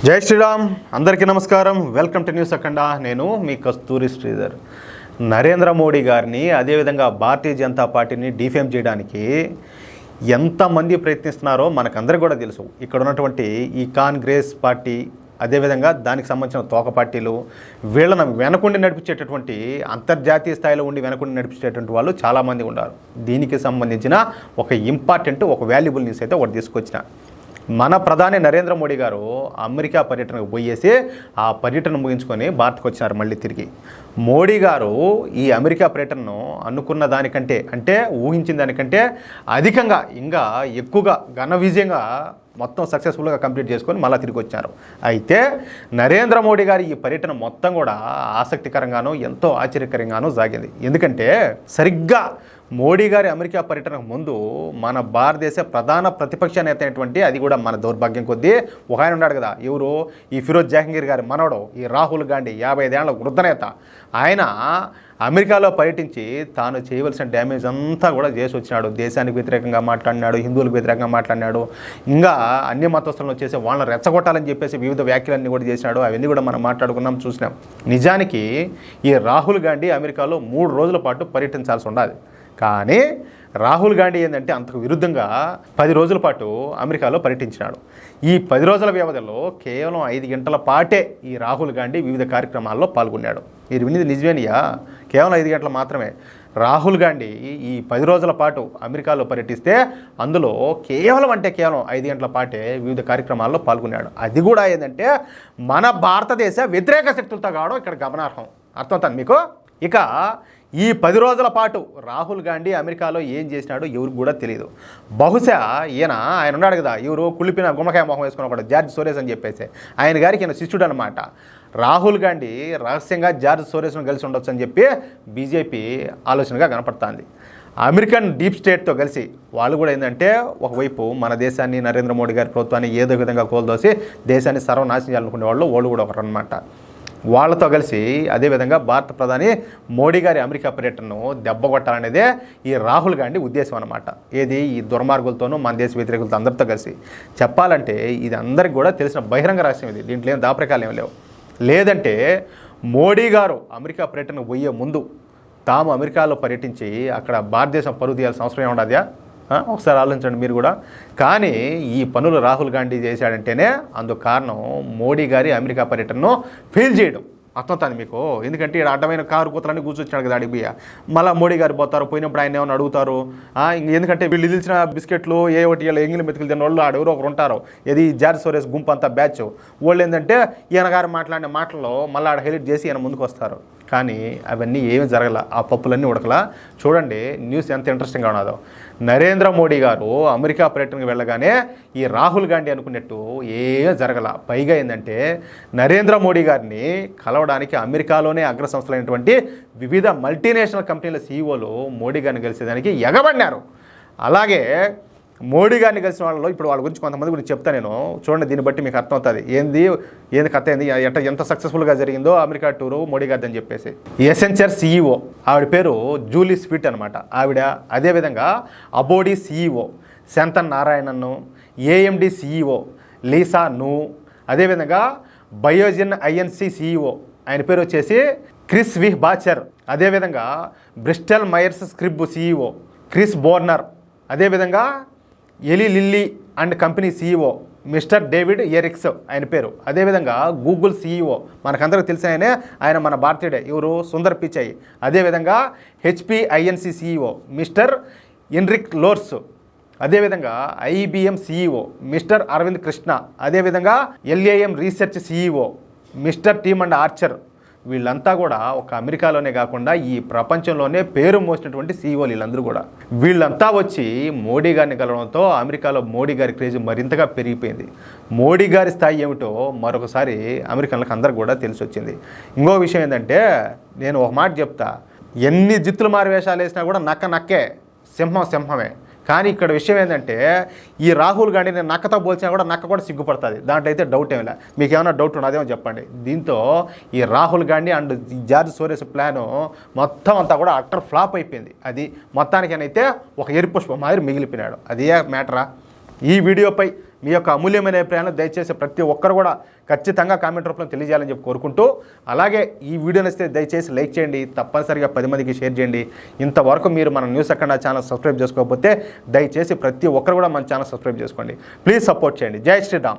జై శ్రీరామ్, అందరికీ నమస్కారం. వెల్కమ్ టు న్యూస్ అఖండ. నేను మీ కస్తూరి శ్రీధర్. నరేంద్ర మోడీ గారిని అదేవిధంగా భారతీయ జనతా పార్టీని డిఫేమ్ చేయడానికి ఎంతమంది ప్రయత్నిస్తున్నారో మనకందరికీ కూడా తెలుసు. ఇక్కడ ఉన్నటువంటి ఈ కాంగ్రెస్ పార్టీ, అదేవిధంగా దానికి సంబంధించిన తోక పార్టీలు, వీళ్ళను వెనకుండి నడిపించేటటువంటి అంతర్జాతీయ స్థాయిలో ఉండి వెనకుండి నడిపించేటటువంటి వాళ్ళు చాలామంది ఉన్నారు. దీనికి సంబంధించిన ఒక ఇంపార్టెంట్, ఒక వాల్యుబుల్ న్యూస్ అయితే ఒకటి తీసుకొచ్చిన. మన ప్రధాని నరేంద్ర మోడీ గారు అమెరికా పర్యటనకు పోయేసి ఆ పర్యటన ముగించుకొని భారత్కు వచ్చినారు. మళ్ళీ తిరిగి మోడీ గారు ఈ అమెరికా పర్యటనను అనుకున్న దానికంటే, అంటే ఊహించిన దానికంటే అధికంగా, ఇంకా ఎక్కువగా ఘన విజయంగా మొత్తం సక్సెస్ఫుల్గా కంప్లీట్ చేసుకొని మళ్ళీ తిరిగి వచ్చారు. అయితే నరేంద్ర మోడీ గారి ఈ పర్యటన మొత్తం కూడా ఆసక్తికరంగానూ ఎంతో ఆశ్చర్యకరంగానూ సాగింది. ఎందుకంటే సరిగ్గా మోడీ గారి అమెరికా పర్యటనకు ముందు మన భారతదేశ ప్రధాన ప్రతిపక్ష నేత అయినటువంటి, అది కూడా మన దౌర్భాగ్యం కొద్దీ ఒక ఆయన ఉన్నాడు కదా, ఎవరు, ఈ ఫిరోజ్ జహంగీర్ గారి మనవడు, ఈ రాహుల్ గాంధీ, 55 ఏళ్ల వృద్ధ నేత. ఆయన అమెరికాలో పర్యటించి తాను చేయవలసిన డ్యామేజ్ అంతా కూడా చేసి వచ్చినాడు. దేశానికి వ్యతిరేకంగా మాట్లాడినాడు, హిందువులకు వ్యతిరేకంగా మాట్లాడినాడు, ఇంకా అన్ని మతస్థులను వచ్చేసి వాళ్ళని రెచ్చగొట్టాలని చెప్పేసి వివిధ వ్యాఖ్యలన్నీ కూడా చేసినాడు. అవన్నీ కూడా మనం మాట్లాడుకున్నాం, చూసినాం. నిజానికి ఈ రాహుల్ గాంధీ అమెరికాలో 3 రోజుల పాటు పర్యటించాల్సి ఉండాలి. కానీ రాహుల్ గాంధీ ఏంటంటే అంతకు విరుద్ధంగా 10 రోజుల పాటు అమెరికాలో పర్యటించినాడు. ఈ 10 రోజుల వ్యవధిలో కేవలం 5 గంటల పాటే ఈ రాహుల్ గాంధీ వివిధ కార్యక్రమాల్లో పాల్గొన్నాడు. మీరు వినేది నిజమేనియా? కేవలం 5 గంటలు మాత్రమే. రాహుల్ గాంధీ ఈ 10 రోజుల పాటు అమెరికాలో పర్యటిస్తే అందులో కేవలం 5 గంటల పాటే వివిధ కార్యక్రమాల్లో పాల్గొన్నాడు. అది కూడా ఏంటంటే మన భారతదేశ వ్యతిరేక శక్తులతో కావడం ఇక్కడ గమనార్హం. అర్థమవుతుంది మీకు? ఇక ఈ 10 రోజుల పాటు రాహుల్ గాంధీ అమెరికాలో ఏం చేసినాడో ఎవరికి కూడా తెలియదు. బహుశా ఆయన ఉన్నాడు కదా, ఎవరు కుళ్ళిపిన గుమ్మకాయ మొహం వేసుకుని ఒకటి, జార్జ్ సోరెస్ అని చెప్పేసి, ఆయన గారికి ఈయన శిష్యుడు అనమాట. రాహుల్ గాంధీ రహస్యంగా జార్జ్ సోరెస్ను కలిసి ఉండొచ్చు అని చెప్పి బీజేపీ ఆలోచనగా కనపడుతుంది. అమెరికన్ డీప్ స్టేట్తో కలిసి వాళ్ళు కూడా ఏంటంటే ఒకవైపు మన దేశాన్ని, నరేంద్ర మోడీ గారి ప్రభుత్వాన్ని ఏదో విధంగా కోల్దోసి దేశాన్ని సర్వనాశనం చేయాలనుకునే వాళ్ళు కూడా ఒకరు అనమాట. వాళ్ళతో కలిసి అదేవిధంగా భారత ప్రధాని మోడీ గారి అమెరికా పర్యటనను దెబ్బకొట్టాలనేదే ఈ రాహుల్ గాంధీ ఉద్దేశం అనమాట. ఏది, ఈ దుర్మార్గులతోనూ మన దేశ వ్యతిరేకులతో అందరితో కలిసి. చెప్పాలంటే ఇది అందరికి కూడా తెలిసిన బహిరంగ రహస్యం ఇది. దీంట్లో ఏం దాపరికాలు ఏమి లేవు. లేదంటే మోడీ గారు అమెరికా పర్యటనకు పోయే ముందు తాము అమెరికాలో పర్యటించి అక్కడ భారతదేశం పరువు తీయాల్సిన అవసరం ఏముండదా? ఒకసారి ఆలోచించండి మీరు కూడా. కానీ ఈ పనులు రాహుల్ గాంధీ చేశాడంటేనే అందుకు కారణం మోడీ గారి అమెరికా పర్యటనను ఫెయిల్ చేయడం. అర్థమవుతుంది మీకు? ఎందుకంటే ఇక్కడ అడ్డమైన కారు కూతురని కూర్చొచ్చాడు కదా అడిగి. మళ్ళీ మోడీ గారు పోతారు, పోయినప్పుడు ఆయన ఏమైనా అడుగుతారు. ఎందుకంటే వీళ్ళు ఇదిలిచిన బిస్కెట్లు ఏ ఒకటి వీళ్ళు ఎంగిలి మెతుకులు తిన్న వాళ్ళు ఆడెవరో ఒకరు ఉంటారు. ఇది జార్జ్ సోరెస్ గుంపు అంతా బ్యాచ్ వాళ్ళు. ఏంటంటే ఈయన గారు మాట్లాడిన మాటల్లో మళ్ళీ ఆడ హైలైట్ చేసి ఈయన ముందుకు వస్తారు. కానీ అవన్నీ ఏమీ జరగల, ఆ పప్పులన్నీ ఉడకలా. చూడండి న్యూస్ ఎంత ఇంట్రెస్టింగ్గా ఉన్నదో. నరేంద్ర మోడీ గారు అమెరికా పర్యటనకు వెళ్ళగానే ఈ రాహుల్ గాంధీ అనుకున్నట్టు ఏమీ జరగల. పైగా ఏంటంటే నరేంద్ర మోడీ గారిని కలవడానికి అమెరికాలోనే అగ్ర సంస్థలైనటువంటి వివిధ మల్టీనేషనల్ కంపెనీల సీఈఓలు మోడీ గారిని కలిసేదానికి ఎగబడినారు. అలాగే మోడీ గారిని కలిసిన వాళ్ళలో ఇప్పుడు వాళ్ళ గురించి కొంతమంది గురించి చెప్తాను నేను. చూడండి, దీన్ని బట్టి మీకు అర్థమవుతుంది ఏంది కథ, ఎంత సక్సెస్ఫుల్గా జరిగిందో అమెరికా టూరు మోడీ గారిది అని చెప్పేసి. ఎసెన్చర్ సీఈఓ ఆవిడ పేరు జూలీ స్వీట్ అనమాట ఆవిడ. అదేవిధంగా అబోడీ సీఈఓ శంతన్ నారాయణన్ను, ఏఎండి సీఈఓ లీసా నూ, అదేవిధంగా బయోజన్ ఐఎన్సి సీఈఓ ఆయన పేరు వచ్చేసి క్రిస్ విహ్ బాచర్, అదేవిధంగా Bristol Myers Squibb CEO Chris Boerner, అదేవిధంగా Eli Lilly and Company CEO mister David Ricks ఆయన పేరు. అదేవిధంగా గూగుల్ సీఈఓ మనకందరికీ తెలిసిన ఆయన మన భారతీయుడే, ఎవరు, సుందర్ పిచై. అదేవిధంగా HPINC CEO mister Enrique Lores, అదేవిధంగా IBM CEO mister Arvind Krishna, అదేవిధంగా LAM research CEO mister Tim and Archer. వీళ్ళంతా కూడా ఒక అమెరికాలోనే కాకుండా ఈ ప్రపంచంలోనే పేరు మోసినటువంటి సీఈఓలు వీళ్ళందరూ కూడా. వీళ్ళంతా వచ్చి మోడీ గారిని కలవడంతో అమెరికాలో మోడీ గారి క్రేజ్ మరింతగా పెరిగిపోయింది. మోడీ గారి స్థాయి ఏమిటో మరొకసారి అమెరికన్లకు అందరికి కూడా తెలిసి వచ్చింది. ఇంకో విషయం ఏంటంటే, నేను ఒక మాట చెప్తా, ఎన్ని జిత్తులు మారి వేషాలు వేసినా కూడా నక్కే, సింహం సింహమే. కానీ ఇక్కడ విషయం ఏంటంటే ఈ రాహుల్ గాంధీని నక్కతో పోల్చినా కూడా నక్క కూడా సిగ్గుపడుతుంది. దాంట్లో అయితే డౌట్ ఏమిలే. మీకు ఏమైనా డౌట్ ఉన్నదేమో చెప్పండి. దీంతో ఈ Rahul Gandhi and George Soros plan మొత్తం అంతా కూడా అట్టర్ ఫ్లాప్ అయిపోయింది. అది మొత్తానికైతే ఒక ఎరుపుష్పం మాదిరి మిగిలిపోయినాడు. అదే మ్యాటరా. ఈ వీడియోపై మీ యొక్క అమూల్యమైన అభిప్రాయాలను దయచేసి ప్రతి ఒక్కరు కూడా ఖచ్చితంగా కామెంట్ రూపంలో తెలియజేయాలని చెప్పి కోరుకుంటూ, అలాగే ఈ వీడియో నచ్చితే దయచేసి లైక్ చేయండి, తప్పనిసరిగా 10 మందికి షేర్ చేయండి. ఇంతవరకు మీరు మన న్యూస్ అఖండ ఛానల్ సబ్స్క్రైబ్ చేసుకోకపోతే దయచేసి ప్రతి ఒక్కరు కూడా మన ఛానల్ సబ్స్క్రైబ్ చేసుకోండి. ప్లీజ్ సపోర్ట్ చేయండి. జై శ్రీరామ్.